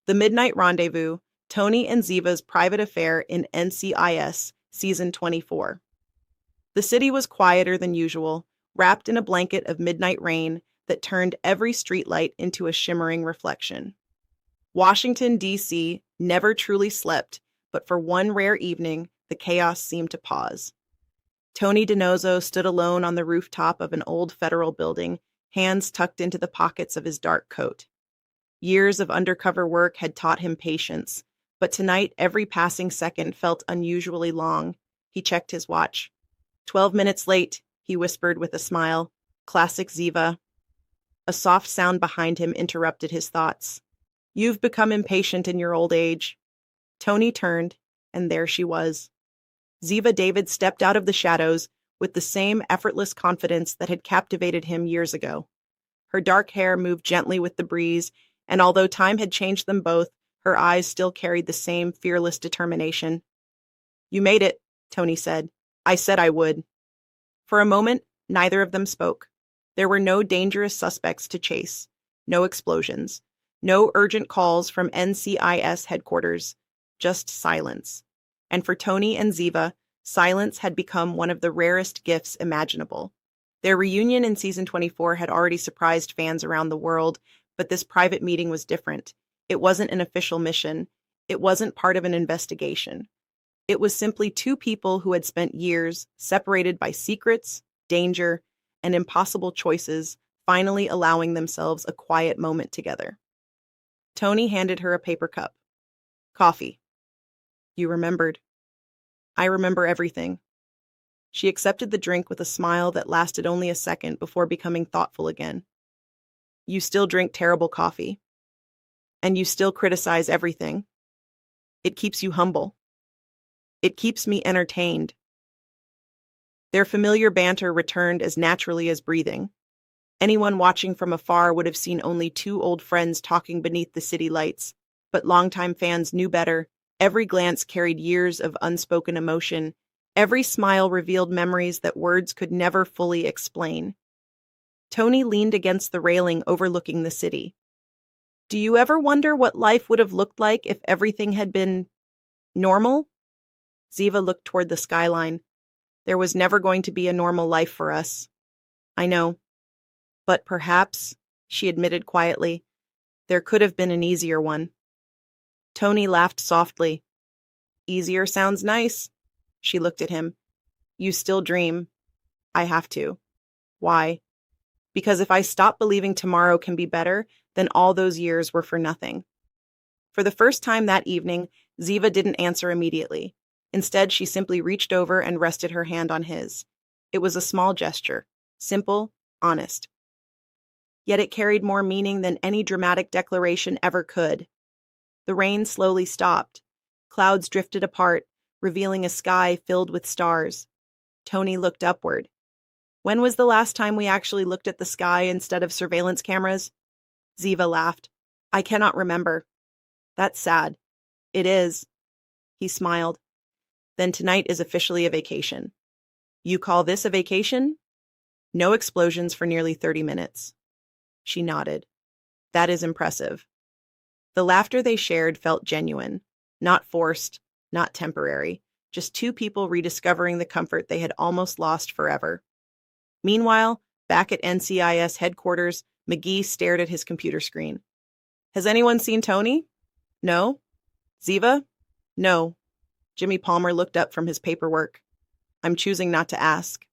The Midnight Rendezvous, Tony and Ziva's private affair in NCIS Season 24. The city was quieter than usual, wrapped in a blanket of midnight rain that turned every streetlight into a shimmering reflection. Washington, D.C. never truly slept, but for one rare evening, the chaos seemed to pause. Tony DiNozzo stood alone on the rooftop of an old federal building, hands tucked into the pockets of his dark coat. Years of undercover work had taught him patience, but tonight every passing second felt unusually long. He checked his watch. 12 minutes late, he whispered with a smile. Classic Ziva. A soft sound behind him interrupted his thoughts. You've become impatient in your old age. Tony turned, and there she was. Ziva David stepped out of the shadows with the same effortless confidence that had captivated him years ago. Her dark hair moved gently with the breeze, and although time had changed them both, her eyes still carried the same fearless determination. You made it, Tony said. I said I would. For a moment, neither of them spoke. There were no dangerous suspects to chase, no explosions, no urgent calls from NCIS headquarters, just silence. And for Tony and Ziva, silence had become one of the rarest gifts imaginable. Their reunion in season 24 had already surprised fans around the world, but this private meeting was different. It wasn't an official mission. It wasn't part of an investigation. It was simply two people who had spent years separated by secrets, danger, and impossible choices, finally allowing themselves a quiet moment together. Tony handed her a paper cup. Coffee. You remembered. I remember everything. She accepted the drink with a smile that lasted only a second before becoming thoughtful again. You still drink terrible coffee. And you still criticize everything. It keeps you humble. It keeps me entertained. Their familiar banter returned as naturally as breathing. Anyone watching from afar would have seen only two old friends talking beneath the city lights, but longtime fans knew better. Every glance carried years of unspoken emotion. Every smile revealed memories that words could never fully explain. Tony leaned against the railing overlooking the city. Do you ever wonder what life would have looked like if everything had been normal? Ziva looked toward the skyline. There was never going to be a normal life for us. I know. But perhaps, she admitted quietly, there could have been an easier one. Tony laughed softly. Easier sounds nice. She looked at him. You still dream. I have to. Why? Because if I stop believing tomorrow can be better, then all those years were for nothing. For the first time that evening, Ziva didn't answer immediately. Instead, she simply reached over and rested her hand on his. It was a small gesture, simple, honest. Yet it carried more meaning than any dramatic declaration ever could. The rain slowly stopped. Clouds drifted apart, revealing a sky filled with stars. Tony looked upward. When was the last time we actually looked at the sky instead of surveillance cameras? Ziva laughed. I cannot remember. That's sad. It is. He smiled. Then tonight is officially a vacation. You call this a vacation? No explosions for nearly 30 minutes. She nodded. That is impressive. The laughter they shared felt genuine, not forced, not temporary, just two people rediscovering the comfort they had almost lost forever. Meanwhile, back at NCIS headquarters, McGee stared at his computer screen. Has anyone seen Tony? No? Ziva? No. Jimmy Palmer looked up from his paperwork. I'm choosing not to ask.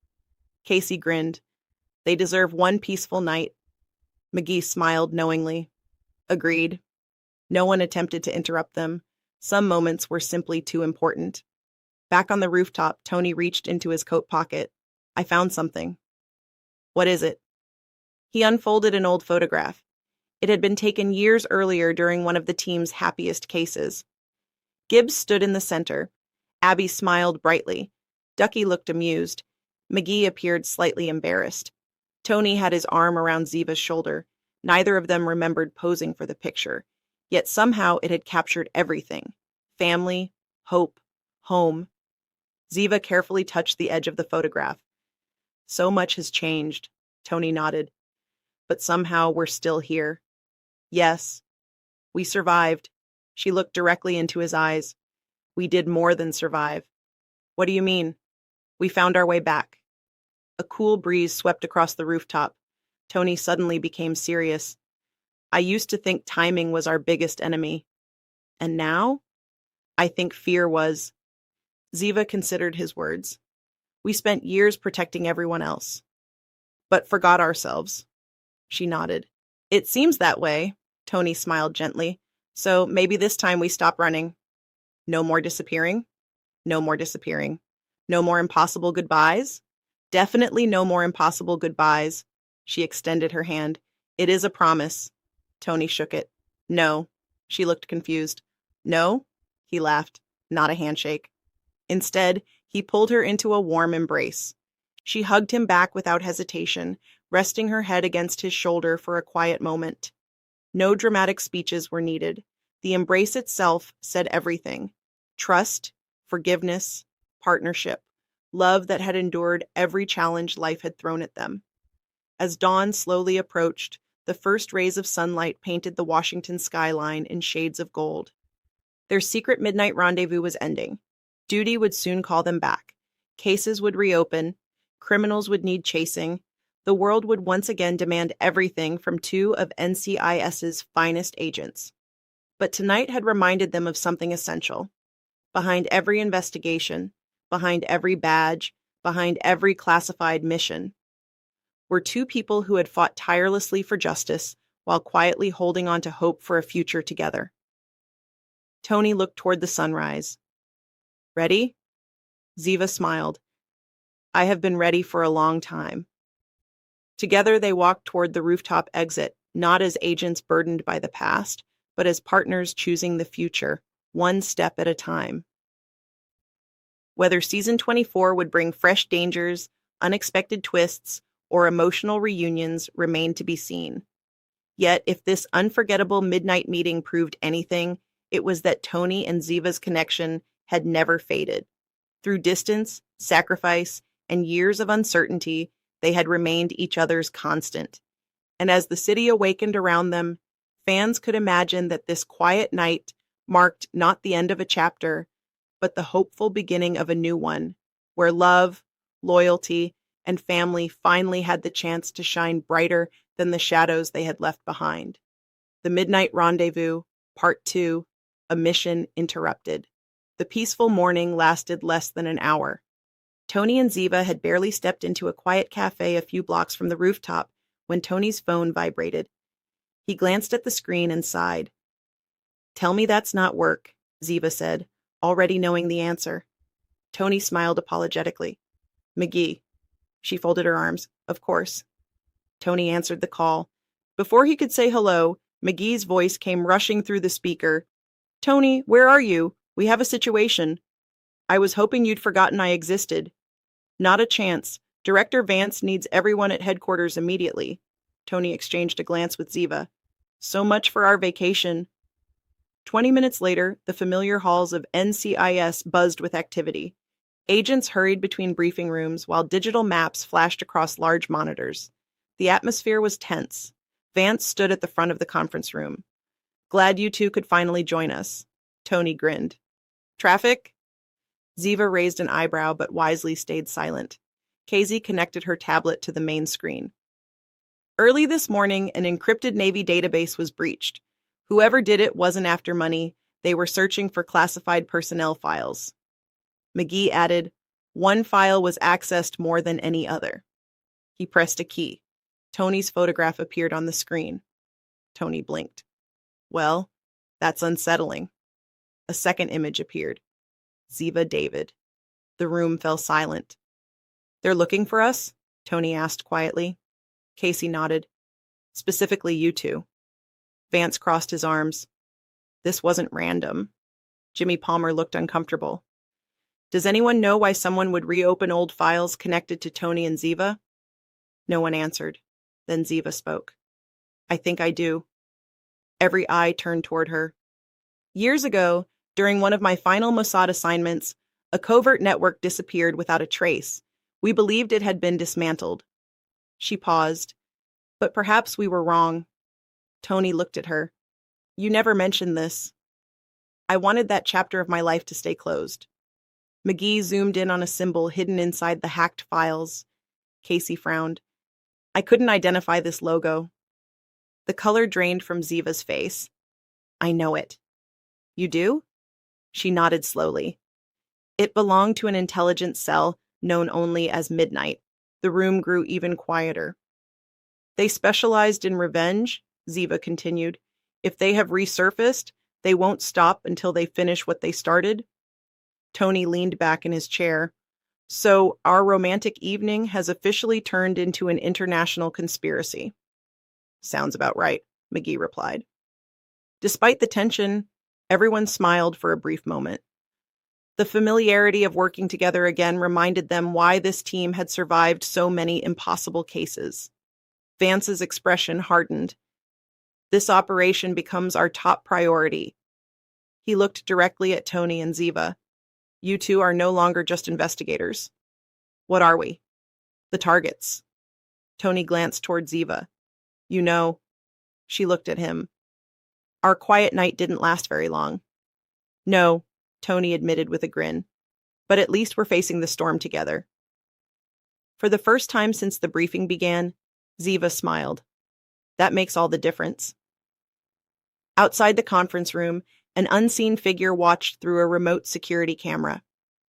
Casey grinned. They deserve one peaceful night. McGee smiled knowingly. Agreed. No one attempted to interrupt them. Some moments were simply too important. Back on the rooftop, Tony reached into his coat pocket. I found something. What is it? He unfolded an old photograph. It had been taken years earlier during one of the team's happiest cases. Gibbs stood in the center. Abby smiled brightly. Ducky looked amused. McGee appeared slightly embarrassed. Tony had his arm around Ziva's shoulder. Neither of them remembered posing for the picture. Yet somehow it had captured everything. Family, hope, home. Ziva carefully touched the edge of the photograph. So much has changed, Tony nodded. But somehow we're still here. Yes, we survived. She looked directly into his eyes. We did more than survive. What do you mean? We found our way back. A cool breeze swept across the rooftop. Tony suddenly became serious. I used to think timing was our biggest enemy. And now? I think fear was. Ziva considered his words. We spent years protecting everyone else, but forgot ourselves. She nodded. It seems that way, Tony smiled gently. So maybe this time we stop running. No more disappearing? No more disappearing. No more impossible goodbyes? Definitely no more impossible goodbyes. She extended her hand. It is a promise. Tony shook it. No. She looked confused. No? He laughed. Not a handshake. Instead, he pulled her into a warm embrace. She hugged him back without hesitation, resting her head against his shoulder for a quiet moment. No dramatic speeches were needed. The embrace itself said everything. Trust, forgiveness, partnership, love that had endured every challenge life had thrown at them. As dawn slowly approached, the first rays of sunlight painted the Washington skyline in shades of gold. Their secret midnight rendezvous was ending. Duty would soon call them back. Cases would reopen. Criminals would need chasing. The world would once again demand everything from two of NCIS's finest agents. But tonight had reminded them of something essential. Behind every investigation, behind every badge, behind every classified mission, were two people who had fought tirelessly for justice while quietly holding on to hope for a future together. Tony looked toward the sunrise. Ready? Ziva smiled. I have been ready for a long time. Together they walked toward the rooftop exit, not as agents burdened by the past, but as partners choosing the future, one step at a time. Whether season 24 would bring fresh dangers, unexpected twists, or emotional reunions remained to be seen. Yet, if this unforgettable midnight meeting proved anything, it was that Tony and Ziva's connection had never faded. Through distance, sacrifice, and years of uncertainty, they had remained each other's constant. And as the city awakened around them, fans could imagine that this quiet night marked not the end of a chapter, but the hopeful beginning of a new one, where love, loyalty, and family finally had the chance to shine brighter than the shadows they had left behind. The Midnight Rendezvous, Part 2, A Mission Interrupted. The peaceful morning lasted less than an hour. Tony and Ziva had barely stepped into a quiet cafe a few blocks from the rooftop when Tony's phone vibrated. He glanced at the screen and sighed. Tell me that's not work, Ziva said, already knowing the answer. Tony smiled apologetically. McGee. She folded her arms. Of course. Tony answered the call. Before he could say hello, McGee's voice came rushing through the speaker. Tony, where are you? We have a situation. I was hoping you'd forgotten I existed. Not a chance. Director Vance needs everyone at headquarters immediately. Tony exchanged a glance with Ziva. So much for our vacation. 20 minutes later, the familiar halls of NCIS buzzed with activity. Agents hurried between briefing rooms while digital maps flashed across large monitors. The atmosphere was tense. Vance stood at the front of the conference room. Glad you two could finally join us. Tony grinned. Traffic? Ziva raised an eyebrow but wisely stayed silent. Casey connected her tablet to the main screen. Early this morning, an encrypted Navy database was breached. Whoever did it wasn't after money. They were searching for classified personnel files. McGee added, one file was accessed more than any other. He pressed a key. Tony's photograph appeared on the screen. Tony blinked. Well, that's unsettling. A second image appeared. Ziva David. The room fell silent. They're looking for us? Tony asked quietly. Casey nodded. Specifically you two. Vance crossed his arms. This wasn't random. Jimmy Palmer looked uncomfortable. Does anyone know why someone would reopen old files connected to Tony and Ziva? No one answered. Then Ziva spoke. I think I do. Every eye turned toward her. Years ago, during one of my final Mossad assignments, a covert network disappeared without a trace. We believed it had been dismantled. She paused. But perhaps we were wrong. Tony looked at her. You never mentioned this. I wanted that chapter of my life to stay closed. McGee zoomed in on a symbol hidden inside the hacked files. Casey frowned. I couldn't identify this logo. The color drained from Ziva's face. I know it. You do? She nodded slowly. It belonged to an intelligence cell known only as Midnight. The room grew even quieter. They specialized in revenge, Ziva continued. If they have resurfaced, they won't stop until they finish what they started. Tony leaned back in his chair. So our romantic evening has officially turned into an international conspiracy. Sounds about right, McGee replied. Despite the tension, everyone smiled for a brief moment. The familiarity of working together again reminded them why this team had survived so many impossible cases. Vance's expression hardened. This operation becomes our top priority. He looked directly at Tony and Ziva. You two are no longer just investigators. What are we? The targets. Tony glanced toward Ziva. You know, she looked at him. Our quiet night didn't last very long. No, Tony admitted with a grin. But at least we're facing the storm together. For the first time since the briefing began, Ziva smiled. That makes all the difference. Outside the conference room, an unseen figure watched through a remote security camera.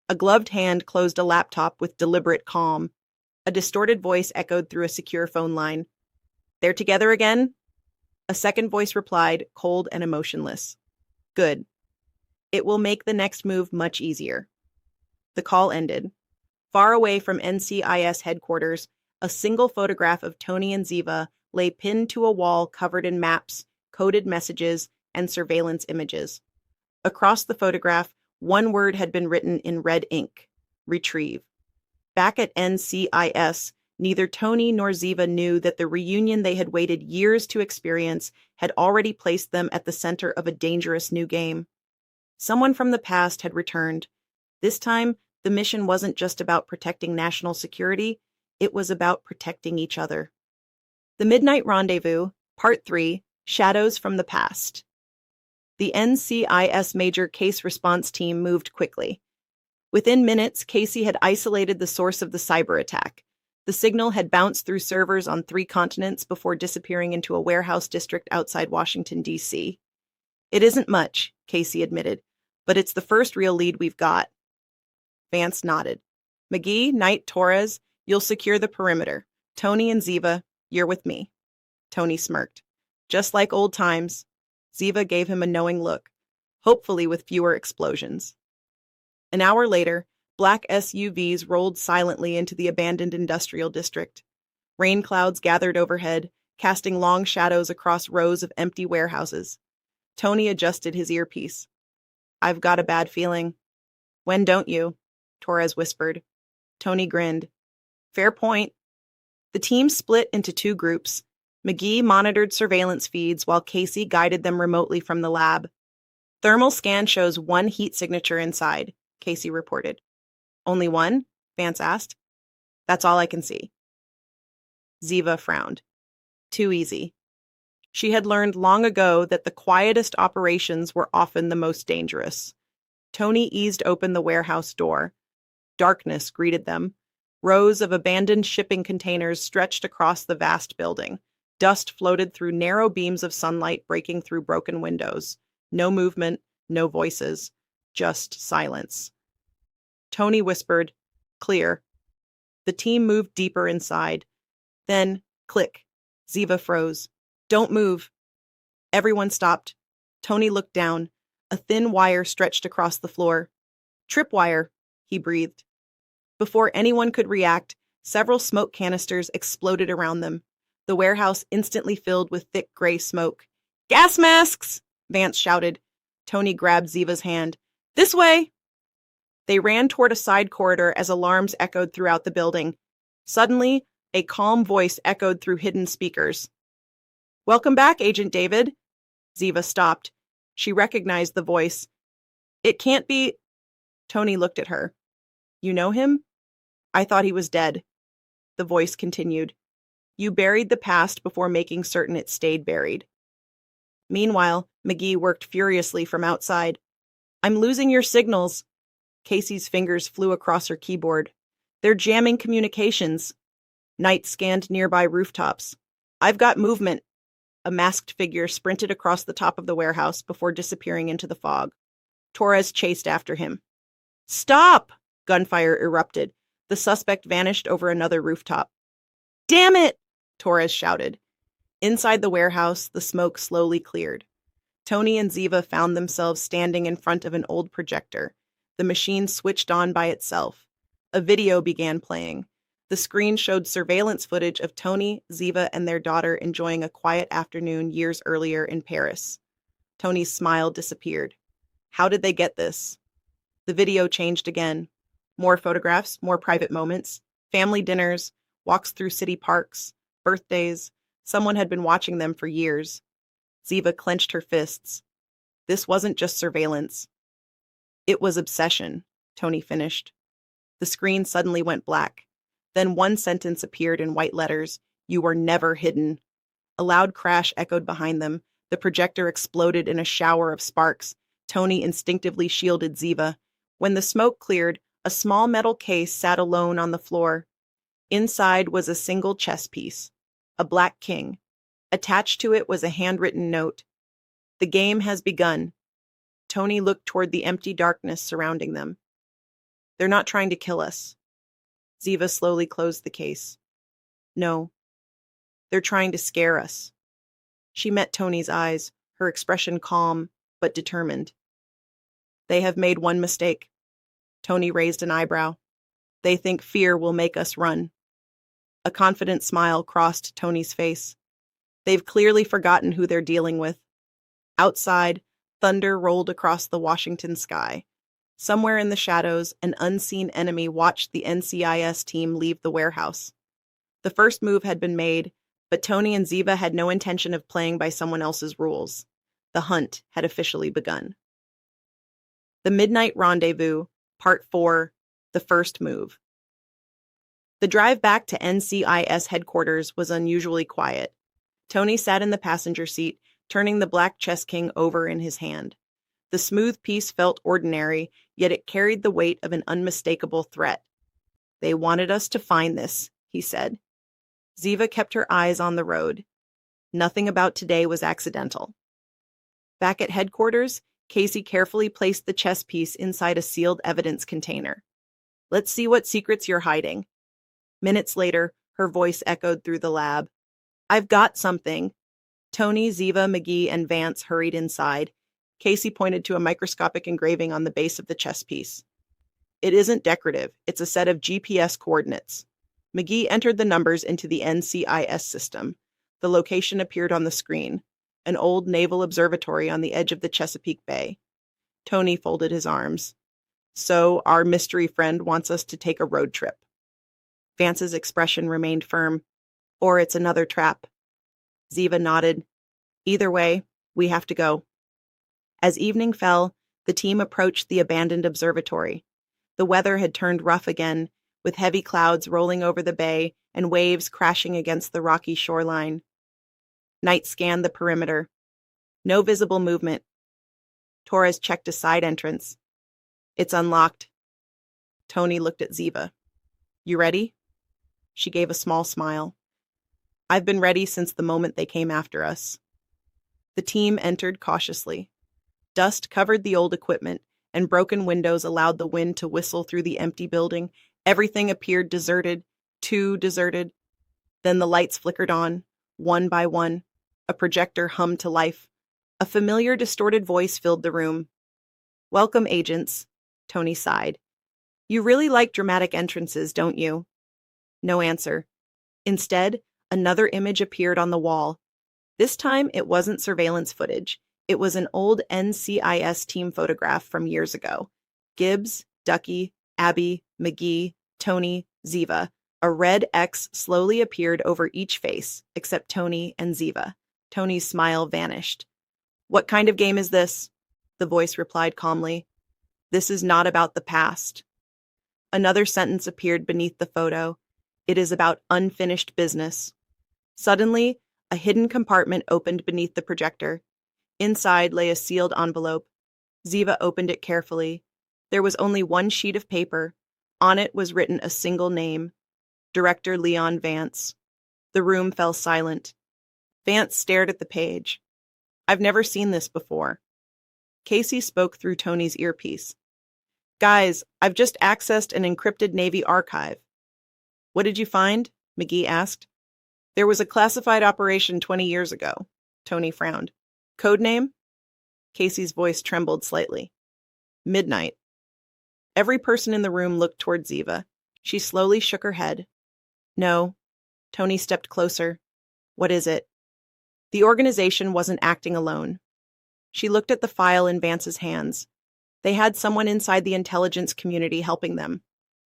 A gloved hand closed a laptop with deliberate calm. A distorted voice echoed through a secure phone line. They're together again? A second voice replied, cold and emotionless. Good. It will make the next move much easier. The call ended. Far away from NCIS headquarters, a single photograph of Tony and Ziva lay pinned to a wall covered in maps, coded messages, and surveillance images. Across the photograph, one word had been written in red ink: retrieve. Back at NCIS, neither Tony nor Ziva knew that the reunion they had waited years to experience had already placed them at the center of a dangerous new game. Someone from the past had returned. This time, the mission wasn't just about protecting national security, it was about protecting each other. The Midnight Rendezvous, Part 3, Shadows from the Past. The NCIS Major Case Response Team moved quickly. Within minutes, Casey had isolated the source of the cyber attack. The signal had bounced through servers on 3 continents before disappearing into a warehouse district outside Washington, D.C. It isn't much, Casey admitted, but it's the first real lead we've got. Vance nodded. McGee, Knight, Torres, you'll secure the perimeter. Tony and Ziva, you're with me. Tony smirked. Just like old times. Ziva gave him a knowing look, hopefully with fewer explosions. An hour later, black SUVs rolled silently into the abandoned industrial district. Rain clouds gathered overhead, casting long shadows across rows of empty warehouses. Tony adjusted his earpiece. I've got a bad feeling. When don't you? Torres whispered. Tony grinned. Fair point. The team split into 2 groups. McGee monitored surveillance feeds while Casey guided them remotely from the lab. Thermal scan shows 1 heat signature inside, Casey reported. Only 1? Vance asked. That's all I can see. Ziva frowned. Too easy. She had learned long ago that the quietest operations were often the most dangerous. Tony eased open the warehouse door. Darkness greeted them. Rows of abandoned shipping containers stretched across the vast building. Dust floated through narrow beams of sunlight breaking through broken windows. No movement, no voices, just silence. Tony whispered, clear. The team moved deeper inside. Then, click. Ziva froze. Don't move. Everyone stopped. Tony looked down. A thin wire stretched across the floor. Tripwire, he breathed. Before anyone could react, several smoke canisters exploded around them. The warehouse instantly filled with thick gray smoke. Gas masks! Vance shouted. Tony grabbed Ziva's hand. This way! They ran toward a side corridor as alarms echoed throughout the building. Suddenly, a calm voice echoed through hidden speakers. Welcome back, Agent David. Ziva stopped. She recognized the voice. It can't be... Tony looked at her. You know him? I thought he was dead. The voice continued. You buried the past before making certain it stayed buried. Meanwhile, McGee worked furiously from outside. I'm losing your signals. Casey's fingers flew across her keyboard. They're jamming communications. Knight scanned nearby rooftops. I've got movement. A masked figure sprinted across the top of the warehouse before disappearing into the fog. Torres chased after him. Stop! Gunfire erupted. The suspect vanished over another rooftop. Damn it! Torres shouted. Inside the warehouse, the smoke slowly cleared. Tony and Ziva found themselves standing in front of an old projector. The machine switched on by itself. A video began playing. The screen showed surveillance footage of Tony, Ziva, and their daughter enjoying a quiet afternoon years earlier in Paris. Tony's smile disappeared. How did they get this? The video changed again. More photographs, more private moments, family dinners, walks through city parks, birthdays. Someone had been watching them for years. Ziva clenched her fists. This wasn't just surveillance. It was obsession, Tony finished. The screen suddenly went black. Then one sentence appeared in white letters. You were never hidden. A loud crash echoed behind them. The projector exploded in a shower of sparks. Tony instinctively shielded Ziva. When the smoke cleared, a small metal case sat alone on the floor. Inside was a single chess piece, a black king. Attached to it was a handwritten note. The game has begun. Tony looked toward the empty darkness surrounding them. They're not trying to kill us. Ziva slowly closed the case. No. They're trying to scare us. She met Tony's eyes, her expression calm but determined. They have made one mistake. Tony raised an eyebrow. They think fear will make us run. A confident smile crossed Tony's face. They've clearly forgotten who they're dealing with. Outside, thunder rolled across the Washington sky. Somewhere in the shadows, an unseen enemy watched the NCIS team leave the warehouse. The first move had been made, but Tony and Ziva had no intention of playing by someone else's rules. The hunt had officially begun. The Midnight Rendezvous, Part 4, The First Move. The drive back to NCIS headquarters was unusually quiet. Tony sat in the passenger seat, turning the black chess king over in his hand. The smooth piece felt ordinary, yet it carried the weight of an unmistakable threat. They wanted us to find this, he said. Ziva kept her eyes on the road. Nothing about today was accidental. Back at headquarters, Casey carefully placed the chess piece inside a sealed evidence container. Let's see what secrets you're hiding. Minutes later, her voice echoed through the lab. I've got something. Tony, Ziva, McGee, and Vance hurried inside. Casey pointed to a microscopic engraving on the base of the chess piece. It isn't decorative. It's a set of GPS coordinates. McGee entered the numbers into the NCIS system. The location appeared on the screen, an old naval observatory on the edge of the Chesapeake Bay. Tony folded his arms. So our mystery friend wants us to take a road trip. Vance's expression remained firm. Or it's another trap. Ziva nodded. Either way, we have to go. As evening fell, the team approached the abandoned observatory. The weather had turned rough again, with heavy clouds rolling over the bay and waves crashing against the rocky shoreline. Knight scanned the perimeter. No visible movement. Torres checked a side entrance. It's unlocked. Tony looked at Ziva. You ready? She gave a small smile. I've been ready since the moment they came after us. The team entered cautiously. Dust covered the old equipment, and broken windows allowed the wind to whistle through the empty building. Everything appeared deserted, too deserted. Then the lights flickered on, one by one. A projector hummed to life. A familiar, distorted voice filled the room. Welcome, agents, Tony sighed. You really like dramatic entrances, don't you? No answer. Instead, another image appeared on the wall. This time, it wasn't surveillance footage. It was an old NCIS team photograph from years ago. Gibbs, Ducky, Abby, McGee, Tony, Ziva. A red X slowly appeared over each face, except Tony and Ziva. Tony's smile vanished. What kind of game is this? The voice replied calmly. This is not about the past. Another sentence appeared beneath the photo. It is about unfinished business. Suddenly, a hidden compartment opened beneath the projector. Inside lay a sealed envelope. Ziva opened it carefully. There was only one sheet of paper. On it was written a single name, Director Leon Vance. The room fell silent. Vance stared at the page. I've never seen this before. Casey spoke through Tony's earpiece. Guys, I've just accessed an encrypted Navy archive. What did you find? McGee asked. There was a classified operation 20 years ago. Tony frowned. Code name? Casey's voice trembled slightly. Midnight. Every person in the room looked toward Ziva. She slowly shook her head. No. Tony stepped closer. What is it? The organization wasn't acting alone. She looked at the file in Vance's hands. They had someone inside the intelligence community helping them.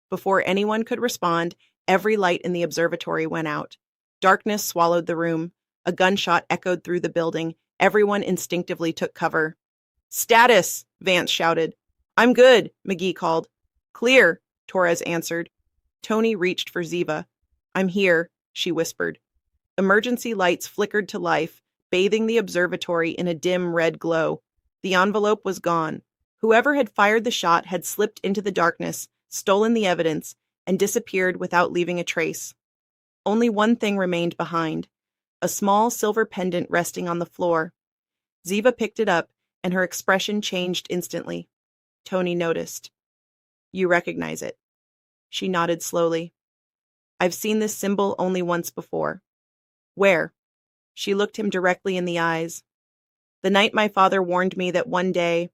Before anyone could respond, every light in the observatory went out. Darkness swallowed the room. A gunshot echoed through the building. Everyone instinctively took cover. Status, Vance shouted. I'm good, McGee called. Clear, Torres answered. Tony reached for Ziva. I'm here, she whispered. Emergency lights flickered to life, bathing the observatory in a dim red glow. The envelope was gone. Whoever had fired the shot had slipped into the darkness, stolen the evidence, and disappeared without leaving a trace. Only one thing remained behind, a small silver pendant resting on the floor. Ziva picked it up, and her expression changed instantly. Tony noticed. You recognize it. She nodded slowly. I've seen this symbol only once before. Where? She looked him directly in the eyes. The night my father warned me that one day,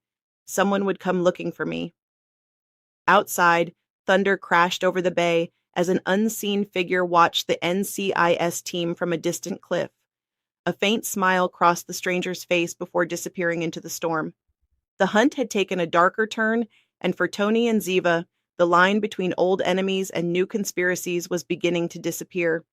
someone would come looking for me. Outside, thunder crashed over the bay as an unseen figure watched the NCIS team from a distant cliff. A faint smile crossed the stranger's face before disappearing into the storm. The hunt had taken a darker turn, and for Tony and Ziva, the line between old enemies and new conspiracies was beginning to disappear.